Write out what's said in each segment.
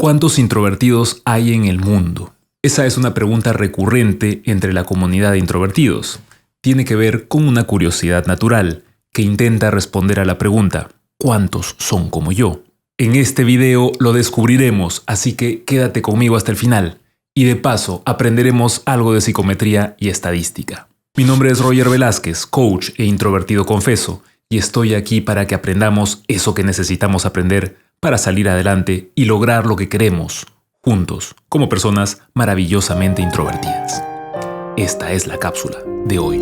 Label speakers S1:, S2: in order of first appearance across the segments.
S1: ¿Cuántos introvertidos hay en el mundo? Esa es una pregunta recurrente entre la comunidad de introvertidos. Tiene que ver con una curiosidad natural que intenta responder a la pregunta ¿cuántos son como yo? En este video lo descubriremos, así que quédate conmigo hasta el final. Y de paso aprenderemos algo de psicometría y estadística. Mi nombre es Roger Velázquez, coach e introvertido confeso, y estoy aquí para que aprendamos eso que necesitamos aprender para salir adelante y lograr lo que queremos, juntos, como personas maravillosamente introvertidas. Esta es la cápsula de hoy.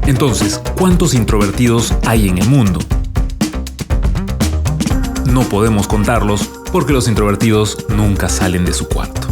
S1: Entonces, ¿cuántos introvertidos hay en el mundo? No podemos contarlos porque los introvertidos nunca salen de su cuarto.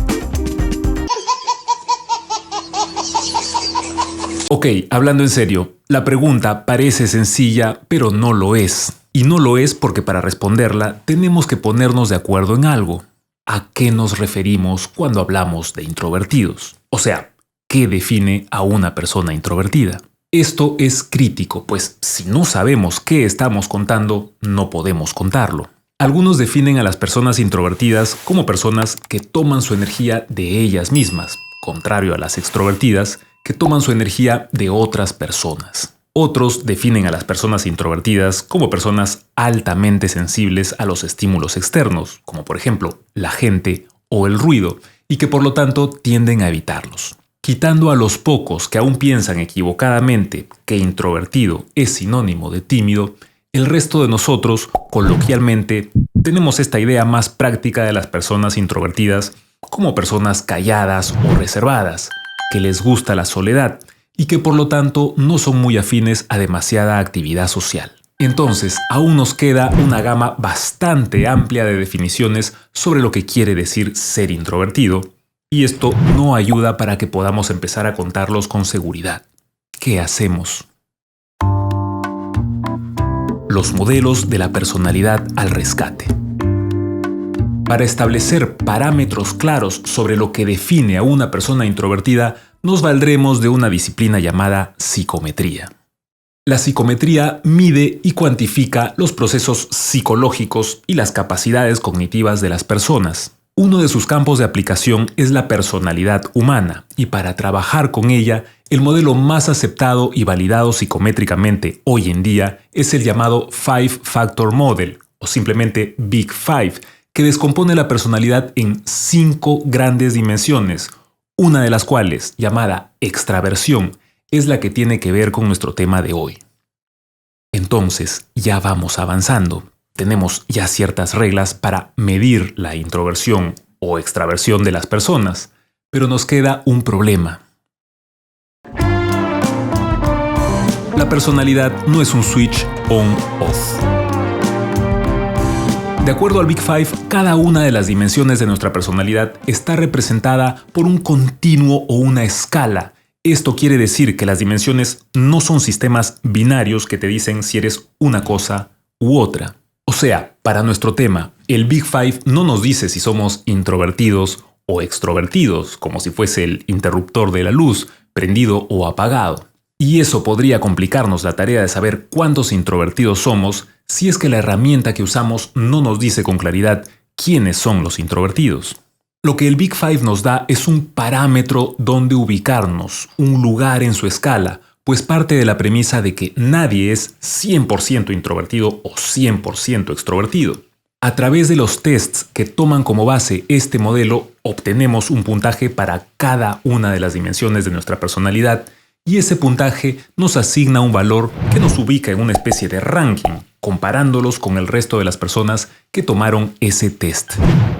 S1: Ok, hablando en serio, la pregunta parece sencilla, pero no lo es. Y no lo es porque para responderla tenemos que ponernos de acuerdo en algo. ¿A qué nos referimos cuando hablamos de introvertidos? O sea, ¿qué define a una persona introvertida? Esto es crítico, pues si no sabemos qué estamos contando, no podemos contarlo. Algunos definen a las personas introvertidas como personas que toman su energía de ellas mismas, contrario a las extrovertidas, que toman su energía de otras personas. Otros definen a las personas introvertidas como personas altamente sensibles a los estímulos externos, como por ejemplo la gente o el ruido, y que por lo tanto tienden a evitarlos. Quitando a los pocos que aún piensan equivocadamente que introvertido es sinónimo de tímido, el resto de nosotros, coloquialmente, tenemos esta idea más práctica de las personas introvertidas como personas calladas o reservadas, que les gusta la soledad y que por lo tanto no son muy afines a demasiada actividad social. Entonces, aún nos queda una gama bastante amplia de definiciones sobre lo que quiere decir ser introvertido, y esto no ayuda para que podamos empezar a contarlos con seguridad. ¿Qué hacemos? Los modelos de la personalidad al rescate. Para establecer parámetros claros sobre lo que define a una persona introvertida, nos valdremos de una disciplina llamada psicometría. La psicometría mide y cuantifica los procesos psicológicos y las capacidades cognitivas de las personas. Uno de sus campos de aplicación es la personalidad humana, y para trabajar con ella, el modelo más aceptado y validado psicométricamente hoy en día es el llamado Five Factor Model, o simplemente Big Five, que descompone la personalidad en 5 grandes dimensiones, una de las cuales, llamada extraversión, es la que tiene que ver con nuestro tema de hoy. Entonces, ya vamos avanzando. Tenemos ya ciertas reglas para medir la introversión o extraversión de las personas, pero nos queda un problema. La personalidad no es un switch on-off. De acuerdo al Big Five, cada una de las dimensiones de nuestra personalidad está representada por un continuo o una escala. Esto quiere decir que las dimensiones no son sistemas binarios que te dicen si eres una cosa u otra. O sea, para nuestro tema, el Big Five no nos dice si somos introvertidos o extrovertidos, como si fuese el interruptor de la luz, prendido o apagado. Y eso podría complicarnos la tarea de saber cuántos introvertidos somos si es que la herramienta que usamos no nos dice con claridad quiénes son los introvertidos. Lo que el Big Five nos da es un parámetro donde ubicarnos, un lugar en su escala, pues parte de la premisa de que nadie es 100% introvertido o 100% extrovertido. A través de los tests que toman como base este modelo, obtenemos un puntaje para cada una de las dimensiones de nuestra personalidad, y ese puntaje nos asigna un valor que nos ubica en una especie de ranking, comparándolos con el resto de las personas que tomaron ese test.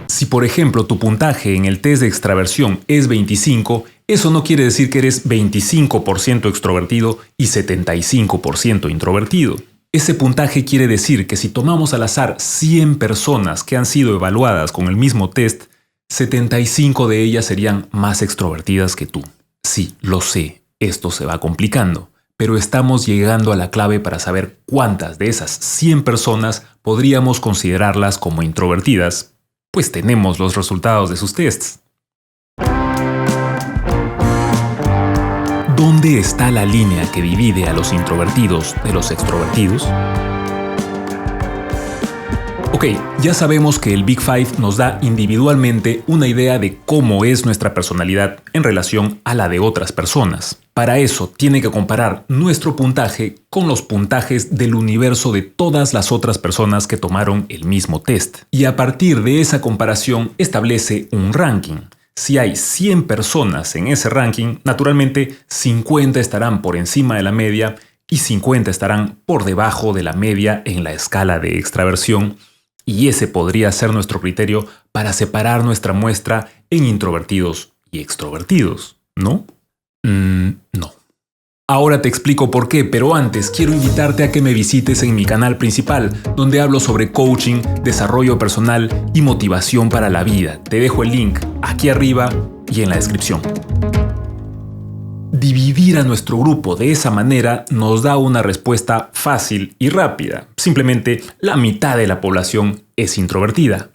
S1: Si por ejemplo tu puntaje en el test de extraversión es 25, eso no quiere decir que eres 25% extrovertido y 75% introvertido. Ese puntaje quiere decir que si tomamos al azar 100 personas que han sido evaluadas con el mismo test, 75 de ellas serían más extrovertidas que tú. Sí, lo sé, esto se va complicando, pero estamos llegando a la clave para saber cuántas de esas 100 personas podríamos considerarlas como introvertidas, pues tenemos los resultados de sus tests. ¿dónde está la línea que divide a los introvertidos de los extrovertidos? Ok, ya sabemos que el Big Five nos da individualmente una idea de cómo es nuestra personalidad en relación a la de otras personas. Para eso tiene que comparar nuestro puntaje con los puntajes del universo de todas las otras personas que tomaron el mismo test. Y a partir de esa comparación establece un ranking. Si hay 100 personas en ese ranking, naturalmente 50 estarán por encima de la media y 50 estarán por debajo de la media en la escala de extraversión. Y ese podría ser nuestro criterio para separar nuestra muestra en introvertidos y extrovertidos, ¿no? No. Ahora te explico por qué, pero antes quiero invitarte a que me visites en mi canal principal, donde hablo sobre coaching, desarrollo personal y motivación para la vida. Te dejo el link aquí arriba y en la descripción. Dividir a nuestro grupo de esa manera nos da una respuesta fácil y rápida. Simplemente la mitad de la población es introvertida.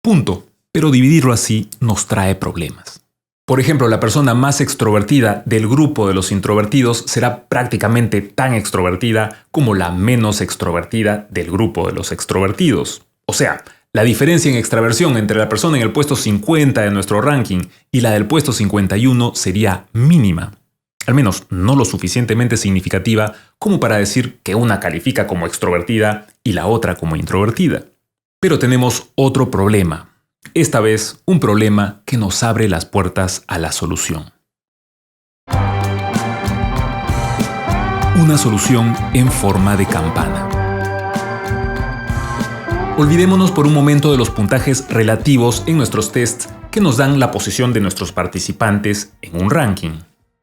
S1: Punto. Pero dividirlo así nos trae problemas. Por ejemplo, la persona más extrovertida del grupo de los introvertidos será prácticamente tan extrovertida como la menos extrovertida del grupo de los extrovertidos. O sea, la diferencia en extraversión entre la persona en el puesto 50 de nuestro ranking y la del puesto 51 sería mínima. Al menos no lo suficientemente significativa como para decir que una califica como extrovertida y la otra como introvertida. Pero tenemos otro problema. Esta vez un problema que nos abre las puertas a la solución. Una solución en forma de campana. Olvidémonos por un momento de los puntajes relativos en nuestros tests que nos dan la posición de nuestros participantes en un ranking.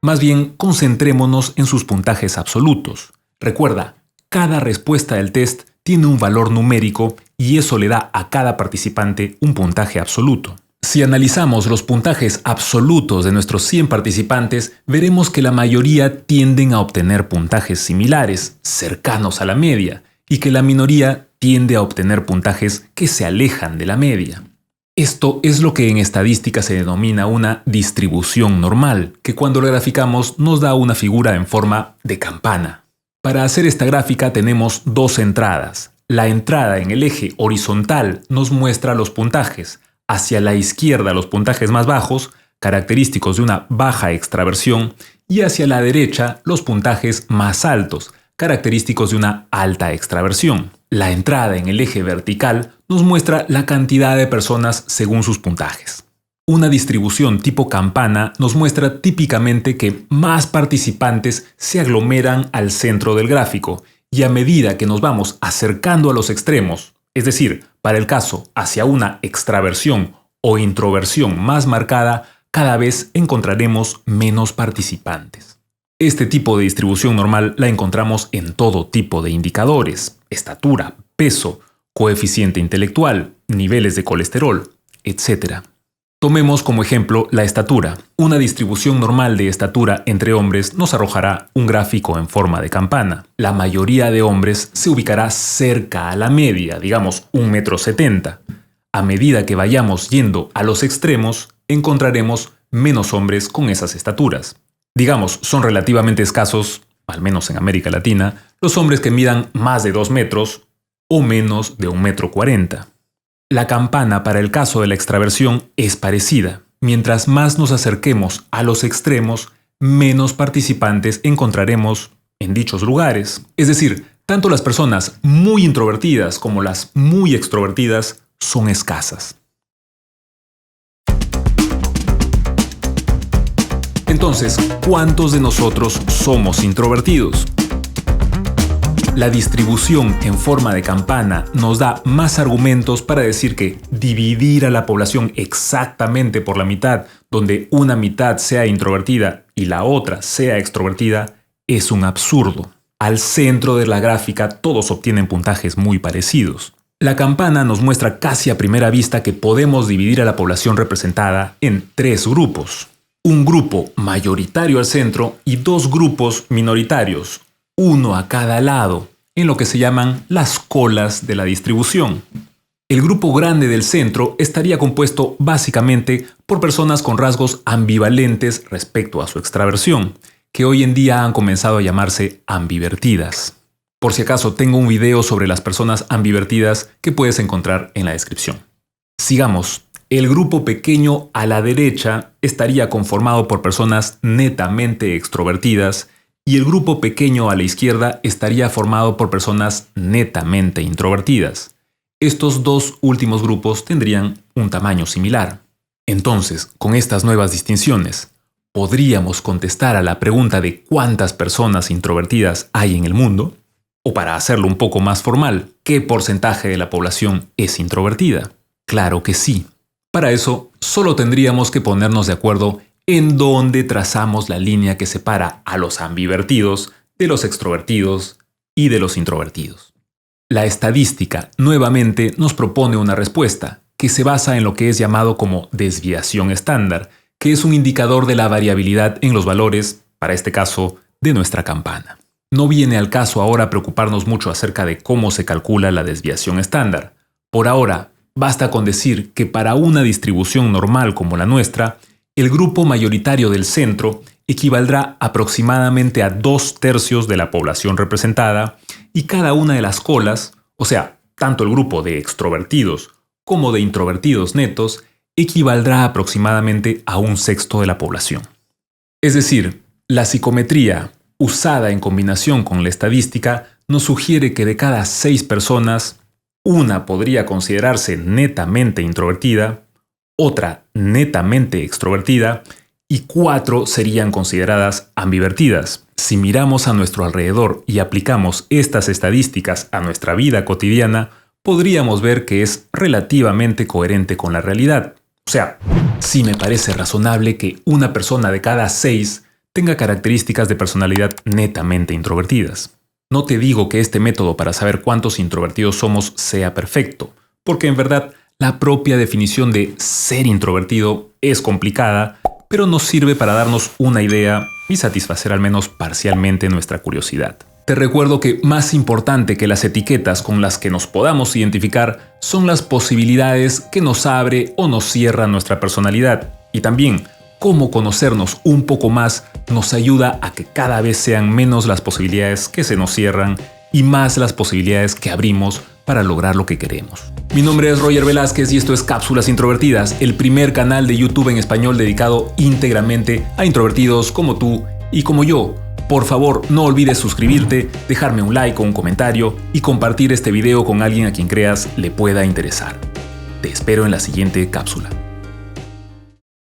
S1: Más bien, concentrémonos en sus puntajes absolutos. Recuerda, cada respuesta del test tiene un valor numérico y eso le da a cada participante un puntaje absoluto. Si analizamos los puntajes absolutos de nuestros 100 participantes, veremos que la mayoría tienden a obtener puntajes similares, cercanos a la media, y que la minoría tiende a obtener puntajes que se alejan de la media. Esto es lo que en estadística se denomina una distribución normal, que cuando lo graficamos nos da una figura en forma de campana. Para hacer esta gráfica tenemos dos entradas. La entrada en el eje horizontal nos muestra los puntajes. Hacia la izquierda los puntajes más bajos, característicos de una baja extraversión, y hacia la derecha los puntajes más altos, característicos de una alta extraversión. La entrada en el eje vertical nos muestra la cantidad de personas según sus puntajes. Una distribución tipo campana nos muestra típicamente que más participantes se aglomeran al centro del gráfico y a medida que nos vamos acercando a los extremos, es decir, para el caso hacia una extraversión o introversión más marcada, cada vez encontraremos menos participantes. Este tipo de distribución normal la encontramos en todo tipo de indicadores: estatura, peso, coeficiente intelectual, niveles de colesterol, etc. Tomemos como ejemplo la estatura. Una distribución normal de estatura entre hombres nos arrojará un gráfico en forma de campana. La mayoría de hombres se ubicará cerca a la media, digamos 1,70 m. A medida que vayamos yendo a los extremos, encontraremos menos hombres con esas estaturas. Digamos, son relativamente escasos, al menos en América Latina, los hombres que midan más de 2 metros o menos de 1,40 m. La campana para el caso de la extraversión es parecida. Mientras más nos acerquemos a los extremos, menos participantes encontraremos en dichos lugares. Es decir, tanto las personas muy introvertidas como las muy extrovertidas son escasas. Entonces, ¿cuántos de nosotros somos introvertidos? La distribución en forma de campana nos da más argumentos para decir que dividir a la población exactamente por la mitad, donde una mitad sea introvertida y la otra sea extrovertida, es un absurdo. Al centro de la gráfica todos obtienen puntajes muy parecidos. La campana nos muestra casi a primera vista que podemos dividir a la población representada en 3 grupos. Un grupo mayoritario al centro y 2 grupos minoritarios, uno a cada lado, en lo que se llaman las colas de la distribución. El grupo grande del centro estaría compuesto básicamente por personas con rasgos ambivalentes respecto a su extraversión, que hoy en día han comenzado a llamarse ambivertidas. Por si acaso, tengo un video sobre las personas ambivertidas que puedes encontrar en la descripción. Sigamos. El grupo pequeño a la derecha estaría conformado por personas netamente extrovertidas y el grupo pequeño a la izquierda estaría formado por personas netamente introvertidas. Estos dos últimos grupos tendrían un tamaño similar. Entonces, con estas nuevas distinciones, ¿podríamos contestar a la pregunta de cuántas personas introvertidas hay en el mundo? O para hacerlo un poco más formal, ¿qué porcentaje de la población es introvertida? Claro que sí. Para eso, solo tendríamos que ponernos de acuerdo en dónde trazamos la línea que separa a los ambivertidos de los extrovertidos y de los introvertidos. La estadística, nuevamente, nos propone una respuesta que se basa en lo que es llamado como desviación estándar, que es un indicador de la variabilidad en los valores, para este caso, de nuestra campana. No viene al caso ahora preocuparnos mucho acerca de cómo se calcula la desviación estándar. Por ahora, basta con decir que para una distribución normal como la nuestra, el grupo mayoritario del centro equivaldrá aproximadamente a 2/3 de la población representada y cada una de las colas, o sea, tanto el grupo de extrovertidos como de introvertidos netos, equivaldrá aproximadamente a 1/6 de la población. Es decir, la psicometría, usada en combinación con la estadística, nos sugiere que de cada 6 personas, una podría considerarse netamente introvertida, otra netamente extrovertida y 4 serían consideradas ambivertidas. Si miramos a nuestro alrededor y aplicamos estas estadísticas a nuestra vida cotidiana, podríamos ver que es relativamente coherente con la realidad. O sea, sí me parece razonable que una persona de cada 6 tenga características de personalidad netamente introvertidas. No te digo que este método para saber cuántos introvertidos somos sea perfecto, porque en verdad la propia definición de ser introvertido es complicada, pero nos sirve para darnos una idea y satisfacer al menos parcialmente nuestra curiosidad. Te recuerdo que más importante que las etiquetas con las que nos podamos identificar son las posibilidades que nos abre o nos cierra nuestra personalidad. Y también, cómo conocernos un poco más nos ayuda a que cada vez sean menos las posibilidades que se nos cierran y más las posibilidades que abrimos para lograr lo que queremos. Mi nombre es Roger Velázquez y esto es Cápsulas Introvertidas, el primer canal de YouTube en español dedicado íntegramente a introvertidos como tú y como yo. Por favor, no olvides suscribirte, dejarme un like o un comentario y compartir este video con alguien a quien creas le pueda interesar. Te espero en la siguiente cápsula.